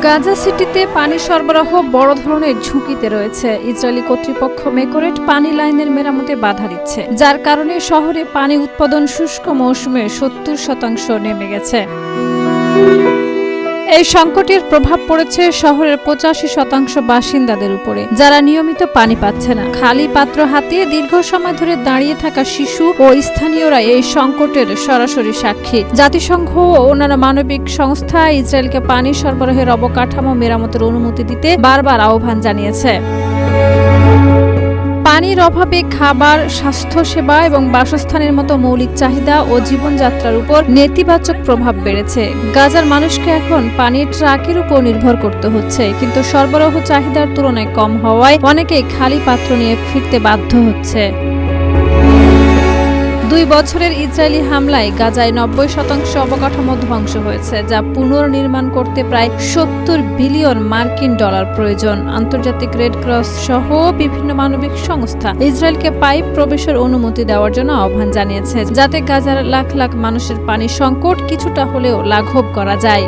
গাজা সিটিতে পানি সরবরাহ বড় ধরনের ঝুঁকিতে রয়েছে। ইসরায়েলি কর্তৃপক্ষ মেকরেট পানি লাইনের মেরামতে বাধা দিচ্ছে, যার কারণে শহরে পানি উৎপাদন শুষ্ক মৌসুমে 70% নেমে গেছে। এই সংকটের প্রভাব পড়েছে শহরের 85% বাসিন্দাদের উপরে, যারা নিয়মিত পানি পাচ্ছে না। খালি পাত্র হাতে দীর্ঘ সময় ধরে দাঁড়িয়ে থাকা শিশু ও স্থানীয়রা এই সংকটের সরাসরি সাক্ষী। জাতিসংঘ ও অন্যান্য মানবিক সংস্থা ইসরায়েলকে পানি সরবরাহের অবকাঠামো মেরামতের অনুমতি দিতে বারবার আহ্বান জানিয়েছে। পানির অভাবে খাবার, স্বাস্থ্যসেবা এবং বাসস্থানের মতো মৌলিক চাহিদা ও জীবনযাত্রার উপর নেতিবাচক প্রভাব বেড়েছে। গাজার মানুষকে এখন পানির ট্রাকের উপর নির্ভর করতে হচ্ছে, কিন্তু সরবরাহ চাহিদার তুলনায় কম হওয়ায় অনেকেই খালি পাত্র নিয়ে ফিরতে বাধ্য হচ্ছে। 2 বছরের ইসরায়েলি হামলায় গাজায় 90% অবকাঠামো ধ্বংস হয়েছে, যা পুনর্নির্মাণ করতে প্রায় $70 বিলিয়ন প্রয়োজন। আন্তর্জাতিক রেড ক্রস সহ বিভিন্ন মানবিক সংস্থা ইসরায়েলকে পাইপ প্রবেশের অনুমতি দেওয়ার জন্য আহ্বান জানিয়েছে, যাতে গাজার লাখ লাখ মানুষের পানি সংকট কিছুটা হলেও লাঘব করা যায়।